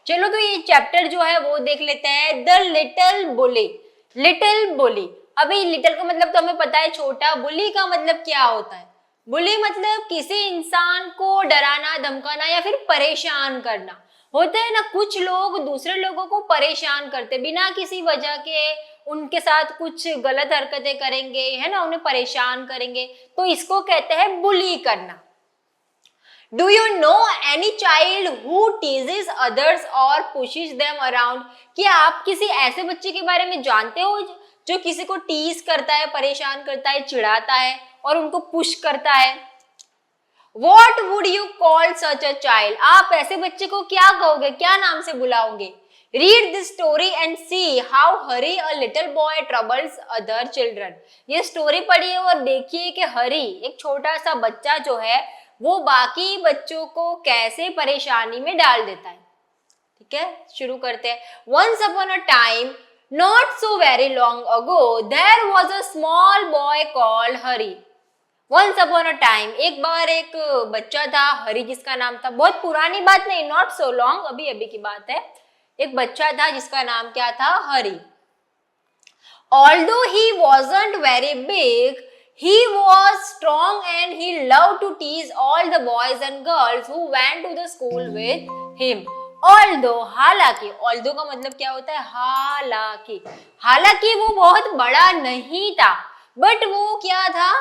चलो तो ये चैप्टर जो है वो देख लेते हैं, द लिटिल बुली। लिटिल बुली, अभी लिटिल का मतलब तो हमें पता है छोटा, बुली का मतलब क्या होता है? बुली मतलब किसी इंसान को डराना, धमकाना या फिर परेशान करना। होता है ना कुछ लोग दूसरे लोगों को परेशान करते बिना किसी वजह के, उनके साथ कुछ गलत हरकतें करेंगे, है ना, उन्हें परेशान करेंगे, तो इसको कहते हैं बुली करना। Do you know any child who teases others or pushes them around? क्या आप किसी ऐसे बच्चे के बारे में जानते हो जो किसी को टीज करता है, परेशान करता है, चिढ़ाता है और उनको पुश करता है? What would you call such a child? आप ऐसे बच्चे को क्या कहोगे, क्या नाम से बुलाओगे? Read this story and see how Hari, a little boy, troubles other children. ये स्टोरी पढ़िए और देखिए कि हरी, एक छोटा सा बच्चा जो है वो बाकी बच्चों को कैसे परेशानी में डाल देता है। ठीक है, शुरू करते हैं। Once upon a time, not so very long ago, there was a small boy called Hari. Once upon a time, एक बार एक बच्चा था हरी जिसका नाम था, बहुत पुरानी बात नहीं, not so long, अभी अभी की बात है। एक बच्चा था जिसका नाम क्या था? हरी। Although he wasn't very big, he was strong and he loved to tease all the boys and girls who went to the school with him. Although, हालांकि, although का मतलब क्या होता है? हालांकि, हालांकि वो बहुत बड़ा नहीं था, बट वो क्या था?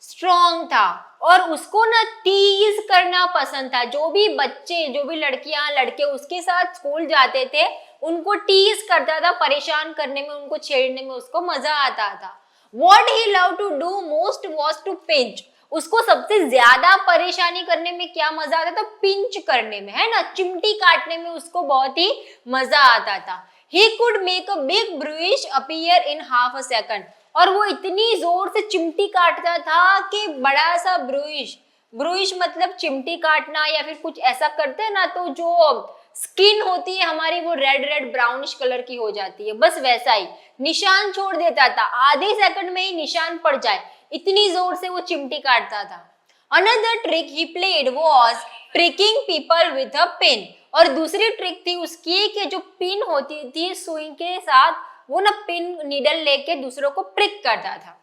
स्ट्रॉन्ग था और उसको ना टीज करना पसंद था। जो भी बच्चे, जो भी लड़कियां, लड़के उसके साथ स्कूल जाते थे उनको टीज करता था, परेशान करने में, उनको छेड़ने में उसको मजा आता था। What he loved to do most was to pinch. उसको सबसे ज्यादा परेशानी करने में क्या मजा आता था? पिंच करने में, है ना, चिमटी काटने में उसको बहुत ही मजा आता था। He could make a big bruise appear in half a second. और वो इतनी जोर से चिमटी काटता था कि बड़ा सा ब्रुइश, ब्रुइश मतलब चिमटी काटना या फिर कुछ ऐसा करते हैं ना तो जो स्किन होती है हमारी वो रेड रेड ब्राउनिश कलर की हो जाती है, बस वैसा ही निशान छोड़ देता था, आधे सेकंड में ही निशान पड़ जाए, इतनी जोर से वो चिमटी काटता था। Another trick he played was pricking people with a pin. और दूसरी ट्रिक थी उसकी कि जो पिन होती थी सुई के साथ, वो ना पिन नीडल लेके दूसरों को प्रिक करता था।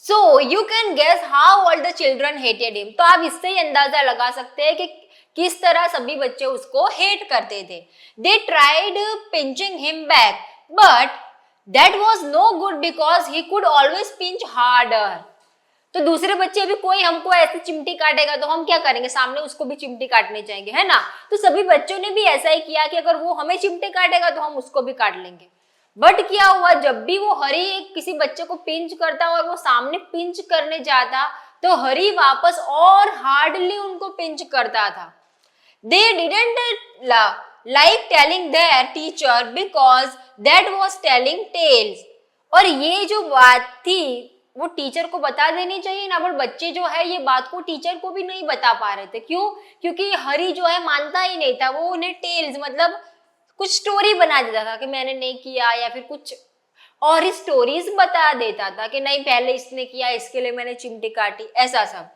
So you can guess how all the children hated him. तो आप इससे ही अंदाजा लगा सकते हैं कि किस तरह सभी बच्चे उसको हेट करते थे। They tried pinching him back, but that was no good because he could always pinch harder. तो दूसरे बच्चे भी, कोई हमको ऐसे चिमटी काटेगा तो हम क्या करेंगे? सामने उसको भी चिमटी काटने जाएंगे, है ना। तो सभी बच्चों ने भी ऐसा ही किया कि अगर वो हमें चिमटी काटेगा तो हम उसको भी काट लेंगे। बट क्या हुआ, जब भी वो हरी किसी बच्चे को पिंच करता और वो सामने पिंच करने जाता तो हरी वापस और हार्डली उनको पिंच करता था। They didn't like telling their teacher because that was telling tales. और ये जो बात थी वो टीचर को बता देनी चाहिए ना, पर बच्चे जो है ये बात को टीचर को भी नहीं बता पा रहे थे। क्यों? क्योंकि हरी जो है मानता ही नहीं था, वो उन्हें टेल्स मतलब कुछ स्टोरी बना देता था कि मैंने नहीं किया, या फिर कुछ और ही स्टोरीज बता देता था कि नहीं पहले इसने किया, इसके लिए मैंने चिमटी काटी, ऐसा सब।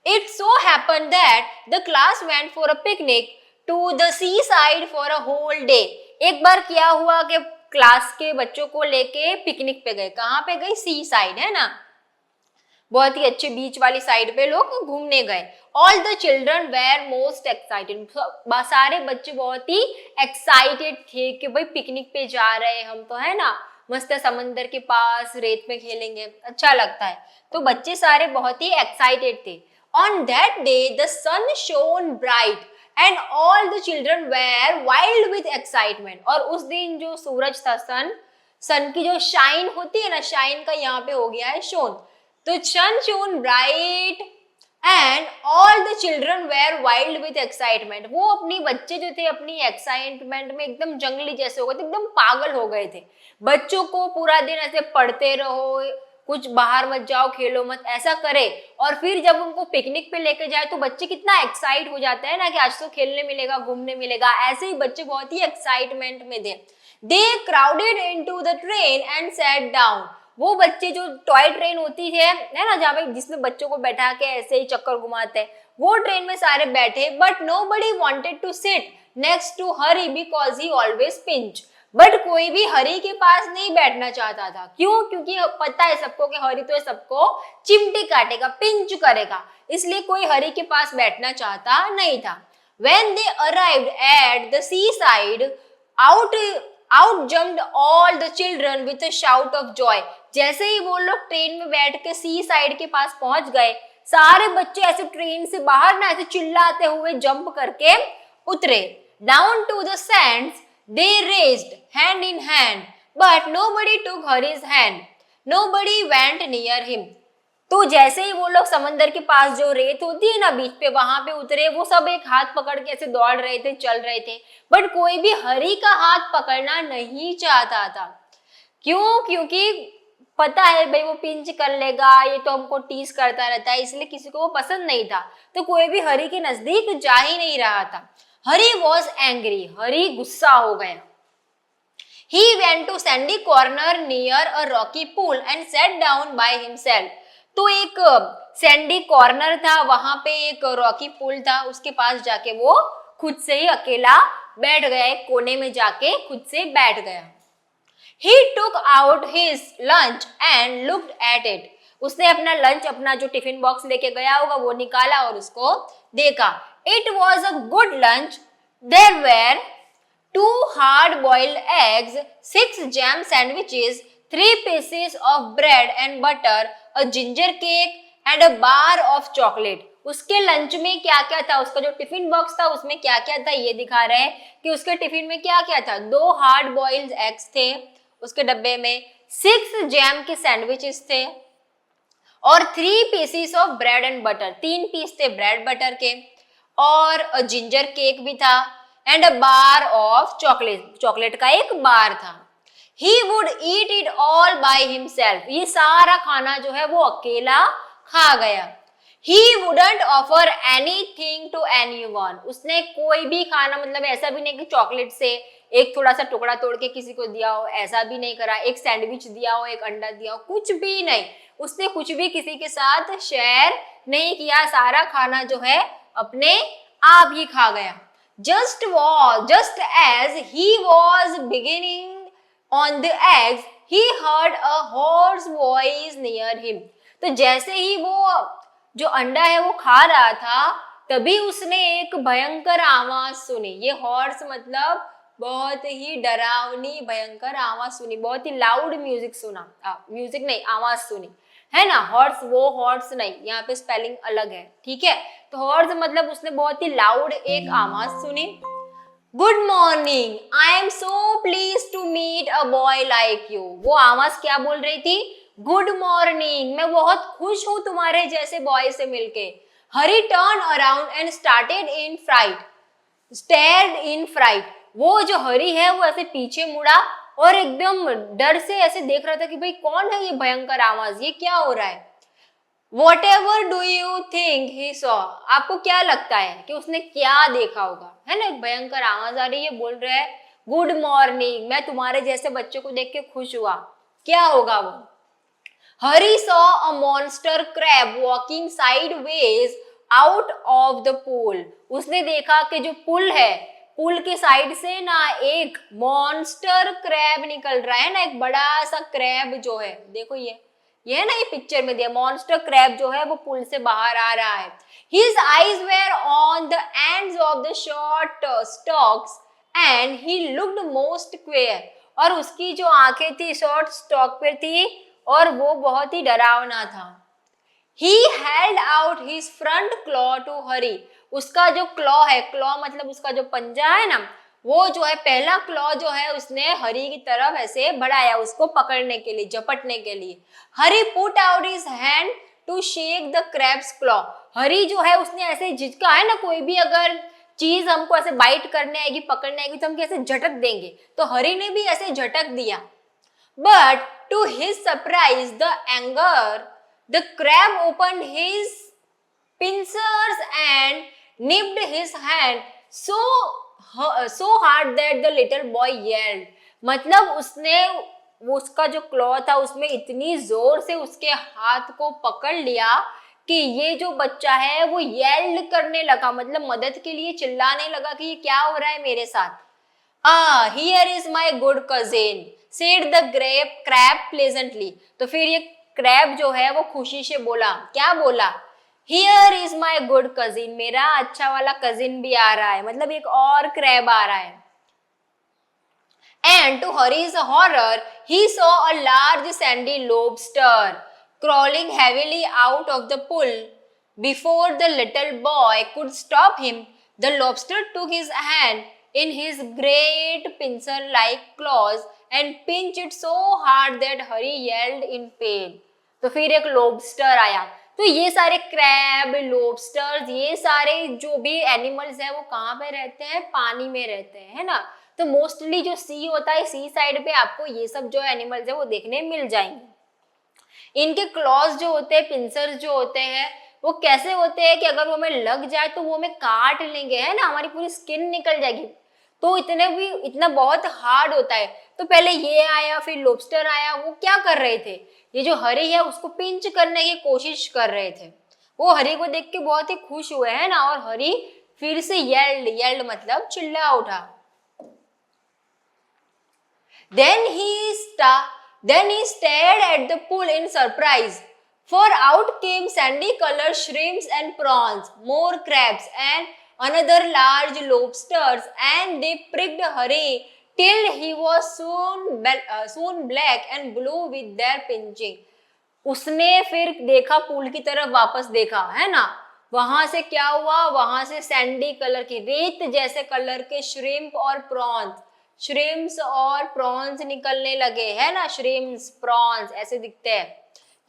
It so happened that the class went for a picnic to the seaside for a whole day. एक बार क्या हुआ कि क्लास के बच्चों को लेके पिकनिक पे गए। कहाँ पे गए? सी साइड, है ना, बहुत ही अच्छे बीच वाली साइड पे लोग घूमने गए। All the children were most excited. सारे बच्चे बहुत ही एक्साइटेड थे कि भाई पिकनिक पे जा रहे हैं हम तो, है ना, मस्त समंदर के पास रेत में खेलेंगे, अच्छा लगता है। तो बच्चे सारे बहुत ही एक्साइटेड थे। On that day the sun shone bright and all the children were wild with excitement. और उस दिन जो सूरज था, सन की जो शाइन होती है ना, शाइन का यहाँ पे हो गया है शोन, तो sun shone bright and all the children were wild with excitement. वो अपनी बच्चे जो थे अपनी एक्साइटमेंट में एकदम जंगली जैसे हो गए थे, एकदम पागल हो गए थे। बच्चों को पूरा दिन ऐसे पढ़ते रहो, कुछ बाहर मत जाओ, खेलो मत, ऐसा करे, और फिर जब उनको पिकनिक पे लेके जाए तो बच्चे कितना एक्साइट हो जाते हैं ना कि आज तो खेलने मिलेगा, घूमने मिलेगा। ऐसे ही बच्चे बहुत ही एक्साइटमेंट में थे। They crowded into the train and sat down. वो बच्चे जो टॉय ट्रेन होती है ना, जहाँ पे जिसमें बच्चों को बैठा के ऐसे ही चक्कर घुमाते हैं, वो ट्रेन में सारे बैठे, but nobody wanted to sit, next to Hari because he always pinch. But कोई भी हरी के पास नहीं बैठना चाहता था। क्यों? क्योंकि पता है सबको कि हरी तो सबको चिमटी काटेगा, पिंच करेगा, इसलिए कोई हरी के पास बैठना चाहता नहीं था। When they arrived at the seaside, out jumped all the children with a shout of joy. जैसे ही वो लोग ट्रेन में बैठ के सी साइड के पास पहुंच गए, सारे बच्चे ऐसे ट्रेन से बाहर ना ऐसे चिल्लाते हुए जंप करके उतरे। Down to the sands they raced hand in hand, but nobody took Hari's hand. Nobody went near him. तो जैसे ही वो लोग समंदर के पास जो रेत होती है ना बीच पे, वहां पे उतरे, वो सब एक हाथ पकड़ के ऐसे दौड़ रहे थे, चल रहे थे, बट कोई भी हरी का हाथ पकड़ना नहीं चाहता था। क्यों? क्योंकि पता है भाई वो पिंच कर लेगा, ये तो हमको टीज करता रहता है, इसलिए किसी को वो पसंद नहीं था। तो कोई भी हरी के नजदीक जा ही नहीं रहा था। हरी वॉज एंग्री, हरी गुस्सा हो गया। He went to sandy corner near a rocky pool and sat down by himself. तो एक सैंडी कॉर्नर था, वहां पे एक रॉकी पूल था, उसके पास जाके वो खुद से ही अकेला बैठ गया, एक कोने में जाके खुद से बैठ गया। He took out his lunch and looked at it. उसने अपना लंच, अपना जो टिफिन बॉक्स लेके गया होगा वो निकाला और उसको देखा। It was a good lunch. There were 2 hard-boiled eggs, 6 jam sandwiches, 3 pieces of bread and butter, a ginger cake and a bar of chocolate. उसके लंच में क्या क्या था, उसका जो टिफिन बॉक्स था उसमें क्या क्या था ये दिखा रहे हैं कि उसके टिफिन में क्या क्या था। 2 हार्ड बॉइल्ड एग्स थे उसके डब्बे में, 6 जैम के सैंडविचेस थे और 3 pieces of bread and butter, 3 piece थे ब्रेड बटर के, और जिंजर केक भी था, and a bar of chocolate, chocolate का एक बार था। He would eat it all by himself. ये सारा खाना जो है वो अकेला खा गया। He wouldn't offer anything to anyone. उसने कोई भी खाना, मतलब ऐसा भी नहीं कि चॉकलेट से एक थोड़ा सा टुकड़ा तोड़ के किसी को दिया हो, ऐसा भी नहीं करा। एक सैंडविच दिया हो, एक अंडा दिया हो, कुछ भी नहीं। उसने कुछ भी किसी के साथ शेयर नहीं किया, सारा खाना जो है अपने आप ही खा गया। Just as he was beginning on the eggs, he heard a hoarse voice near him. तो जैसे ही वो जो अंडा है वो खा रहा था, तभी उसने एक भयंकर आवाज सुनी। ये हॉर्स मतलब बहुत ही डरावनी भयंकर आवाज सुनी, बहुत ही लाउड म्यूजिक सुना, म्यूजिक नहीं आवाज सुनी, है ना। हॉर्स वो हॉर्स नहीं, यहाँ पे स्पेलिंग अलग है, ठीक है। तो हॉर्स मतलब उसने बहुत ही लाउड एक आवाज सुनी। Good morning, I am so please to meet a boy like you. वो आवाज क्या बोल रही थी? गुड मॉर्निंग, मैं बहुत खुश हूं तुम्हारे जैसे बॉय से मिलके। Harry turn around and stared in fright. वो जो हरी है वो ऐसे पीछे मुड़ा और एकदम डर से ऐसे देख रहा था कि भाई कौन है ये भयंकर आवाज, ये क्या हो रहा है। Whatever do you think he saw? आपको क्या लगता है कि उसने क्या देखा होगा, है ना। भयंकर आवाज आ रही है, बोल रहा है गुड मॉर्निंग, मैं तुम्हारे जैसे बच्चे को देख के खुश हुआ, क्या होगा वो। Hari saw a monster crab walking sideways out of the pool. उसने देखा कि जो पुल है, पुल के साइड से ना एक मॉन्स्टर क्रैब निकल रहा है ना, एक बड़ा सा क्रैब जो है, देखो ये है ना, ये पिक्चर में दिया मॉन्स्टर क्रैब जो है वो पुल से बाहर आ रहा है। His eyes were on the ends of the short stalks and he looked most queer. और उसकी जो आंखें थी शॉर्ट स्टॉक पे थी और वो बहुत ही डरावना था। He held out his front claw to Hari. उसका जो क्लॉ है, क्लॉ मतलब उसका जो पंजा है ना, वो जो है पहला क्लॉ जो है उसने हरी की तरफ ऐसे बढ़ाया उसको पकड़ने के लिए, झपटने के लिए। Harry put out his hand to shake the crab's claw. Harry जो है उसने ऐसे झिझका है ना, कोई भी अगर चीज हमको ऐसे बाइट करने आएगी, पकड़ने आएगी तो हम कैसे झटक देंगे, तो हरी ने भी ऐसे झटक दिया। But to his surprise the crab opened his pincers and nipped his hand so hard that the little boy yelled. मतलब उसने उसका जो क्लॉ था उसमें इतनी जोर से उसके हाथ को पकड़ लिया कि ये जो बच्चा है वो येल्ड करने लगा, मतलब मदद के लिए चिल्लाने लगा कि ये क्या हो रहा है मेरे साथ। Here is my good cousin said the crab pleasantly. तो फिर ये क्रैब जो है वो खुशी से बोला, क्या बोला, here is my good cousin, मेरा अच्छा वाला कजिन भी आ रहा है, मतलब एक और क्रैब आ रहा है। And to Hari's horror, he saw a large sandy lobster crawling heavily out of the pool. Before the little boy could stop him, the lobster took his hand in his great pincer-like claws and pinched it so hard that Hari yelled in pain. तो फिर एक lobster आया। तो ये सारे crab, lobsters, ये सारे जो भी एनिमल्स हैं वो कहाँ पे रहते हैं, पानी में रहते हैं, है ना। तो मोस्टली जो सी होता है, सी साइड पे आपको ये सब जो एनिमल्स है वो देखने मिल जाएंगे। इनके क्लॉज जो होते हैं, पिंसर्स जो होते हैं, वो कैसे होते हैं कि अगर वो हमें लग जाए तो वो हमें काट लेंगे, है ना, हमारी पूरी स्किन निकल जाएगी। तो इतना बहुत हार्ड होता है। तो पहले ये आया, फिर लॉबस्टर आया, वो क्या कर रहे थे, ये जो हरी है उसको पिंच करने की कोशिश कर रहे थे। वो हरी को देख के बहुत ही खुश हुए, है ना, और हरी फिर से येल्ड मतलब चिल्ला उठा। Then he stared at the pool in surprise, for out came sandy-colored shrimps and prawns, more crabs, and another large lobsters, and they pricked Hari till he was soon black and blue with their pinching. उसने फिर देखा, pool की तरफ वापस देखा, है ना, वहां से क्या हुआ, वहां से सैंडी कलर की, रेत जैसे कलर के श्रिम्प और प्रॉन्स, श्रिम्प्स और प्रॉन्स निकलने लगे, है ना, श्रिम्प्स प्रॉन्स ऐसे दिखते हैं,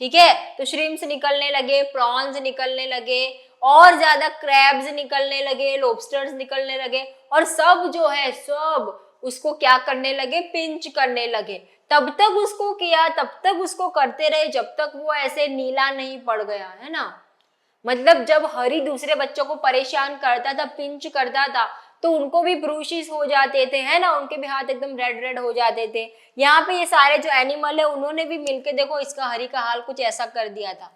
ठीक है। तो श्रिम्प्स निकलने लगे, प्रॉन्स निकलने लगे, और ज्यादा क्रैब्स निकलने लगे, लॉबस्टर्स निकलने लगे, और सब जो है सब उसको क्या करने लगे, पिंच करने लगे। तब तक उसको किया, तब तक उसको करते रहे जब तक वो ऐसे नीला नहीं पड़ गया, है ना। मतलब जब हरी दूसरे बच्चों को परेशान करता था, पिंच करता था, तो उनको भी ब्रूशिस हो जाते थे, है ना, उनके भी हाथ एकदम रेड हो जाते थे। यहाँ पे ये सारे जो एनिमल है उन्होंने भी मिलके देखो इसका हरी का हाल कुछ ऐसा कर दिया था।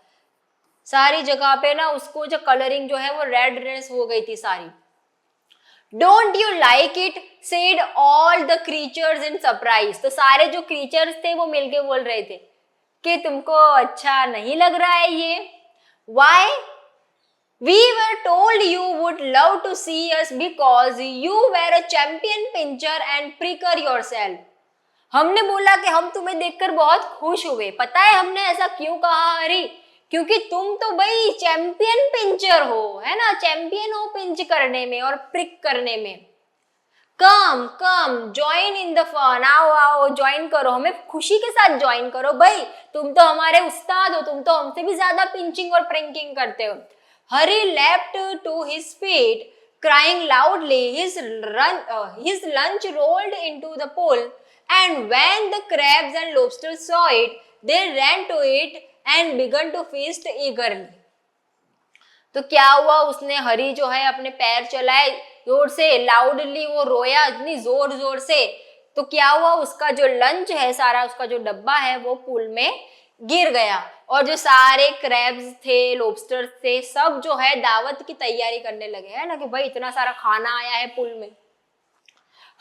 सारी जगह पे ना उसको जो कलरिंग जो है वो रेडनेस हो गई थी सारी। Don't you like it said all the creatures in surprise. तो सारे जो क्रीचर्स थे वो मिलके बोल रहे थे कि तुमको अच्छा नहीं लग रहा है ये। Y? We were told you would love to see us because you were a champion pincher and pricker yourself. हमने बोला कि हम तुम्हें देखकर बहुत खुश हुए। पता है हमने ऐसा क्यों कहा हरी? क्योंकि तुम तो भाई चैंपियन पिंचर हो, है ना, चैंपियन हो पिंच करने में और प्रिक करने में। Come join in the fun, आओ ज्वाइन करो, हमें खुशी के साथ ज्वाइन करो भाई, तुम तो हमारे उस्ताद हो, तुम तो हमसे भी ज्यादा पिंचिंग और प्रिंकिंग करते हो। Hari leapt to his feet, crying loudly. His lunch rolled into the pool, and when the crabs and lobsters saw it, they ran to it and began to feast eagerly. तो क्या हुआ, उसने हरी जो है अपने पैर चलाए जोर से, लाउडली वो रोया इतनी जोर से। तो क्या हुआ, उसका जो लंच है सारा, उसका जो डब्बा है वो पूल में गिर गया, और जो सारे क्रैब्स थे, लॉबस्टर्स थे, सब जो है दावत की तैयारी करने लगे, है ना, कि भाई इतना सारा खाना आया है पूल में।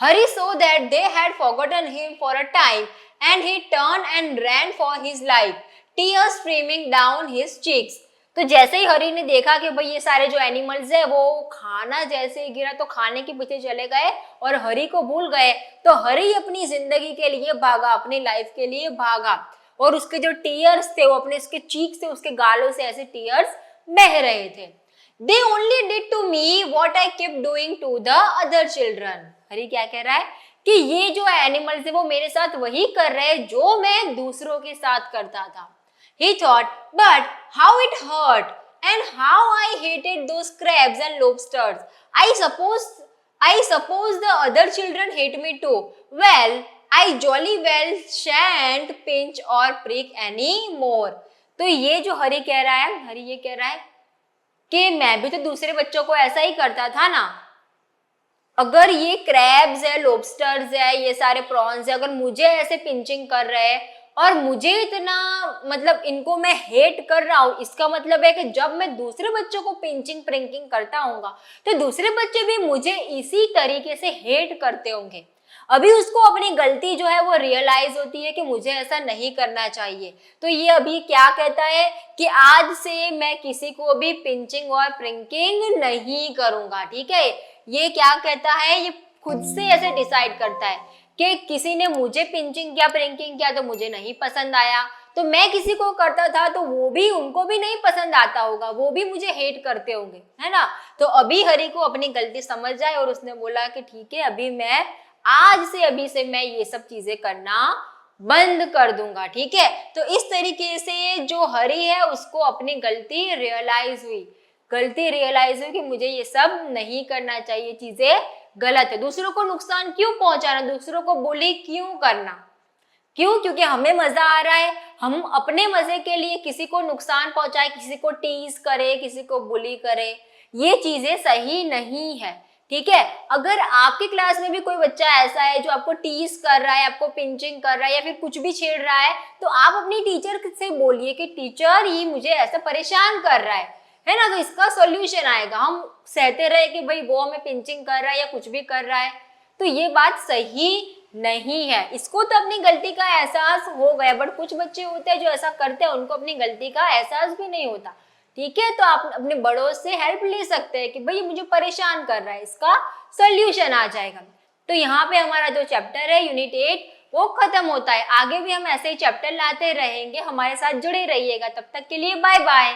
Hari saw that they had forgotten him for a time, and he turned and ran for his life, tears streaming down his cheeks. तो जैसे ही हरी ने देखा कि भाई ये सारे जो एनिमल्स है वो खाना जैसे ही गिरा तो खाने के पीछे चले गए और हरी को भूल गए, तो हरी अपनी जिंदगी के लिए भागा, अपनी लाइफ के लिए भागा, और उसके जो टीयर्स थे वो अपने उसके चीक से, उसके गालों से ऐसे टीयर्स बह रहे थे। They only did to me what I kept doing to the other children. हरी क्या कह रहा है कि ये जो एनिमल्स है वो मेरे साथ वही कर रहे हैं जो मैं दूसरों के साथ करता था। He thought, but how it hurt and how I hated those crabs and lobsters. I suppose the other children hate me too. Well, I jolly well shan't pinch or prick anymore. तो ये जो हरी कह रहा है, हरी ये कह रहा है कि मैं भी तो दूसरे बच्चों को ऐसा ही करता था ना। अगर ये क्रैब्स है, लॉबस्टर्स है, ये सारे प्रॉन्स है, अगर मुझे ऐसे पिंचिंग कर रहे हैं और मुझे इतना मतलब इनको मैं हेट कर रहा हूँ, इसका मतलब है कि जब मैं दूसरे बच्चों को पिंचिंग प्रिंकिंग करता हूँगा तो दूसरे बच्चे भी मुझे इसी तरीके से हेट करते होंगे। अभी उसको अपनी गलती जो है वो रियलाइज होती है कि मुझे ऐसा नहीं करना चाहिए, तो ये अभी क्या कहता है कि आज से मैं किसी को भी पिंचिंग और प्रिंकिंग नहीं करूंगा। ठीक है, ये क्या कहता है, ये खुद से ऐसे डिसाइड करता है कि किसी ने मुझे पिंचिंग किया प्रिंकिंग किया तो मुझे नहीं पसंद आया, तो मैं किसी को करता था तो वो भी उनको भी नहीं पसंद आता होगा, वो भी मुझे हेट करते होंगे, है ना। तो अभी हरी को अपनी गलती समझ जाए और उसने बोला कि ठीक है, अभी से मैं ये सब चीजें करना बंद कर दूंगा। ठीक है, तो इस तरीके से जो हरी है उसको अपनी गलती रियलाइज हुई कि मुझे ये सब नहीं करना चाहिए, चीजें गलत है। दूसरों को नुकसान क्यों पहुंचाना, दूसरों को बुली क्यों करना, क्यों? क्योंकि हमें मजा आ रहा है, हम अपने मजे के लिए किसी को नुकसान पहुंचाए, किसी को टीज करे, किसी को बुली करे, ये चीजें सही नहीं है। ठीक है, अगर आपकी क्लास में भी कोई बच्चा ऐसा है जो आपको टीज कर रहा है, आपको पिंचिंग कर रहा है या फिर कुछ भी छेड़ रहा है, तो आप अपनी टीचर से बोलिए कि टीचर ये मुझे ऐसा परेशान कर रहा है ना, तो इसका सॉल्यूशन आएगा। हम सहते रहे कि भाई वो हमें पिंचिंग कर रहा है या कुछ भी कर रहा है, तो ये बात सही नहीं है। इसको तो अपनी गलती का एहसास हो गया, बट कुछ बच्चे होते हैं जो ऐसा करते हैं, उनको अपनी गलती का एहसास भी नहीं होता। ठीक है, तो आप अपने बड़ों से हेल्प ले सकते हैं कि भाई मुझे परेशान कर रहा है, इसका सोल्यूशन आ जाएगा। तो यहाँ पे हमारा जो चैप्टर है यूनिट 8 वो खत्म होता है। आगे भी हम ऐसे ही चैप्टर लाते रहेंगे, हमारे साथ जुड़े रहिएगा। तब तक के लिए बाय बाय।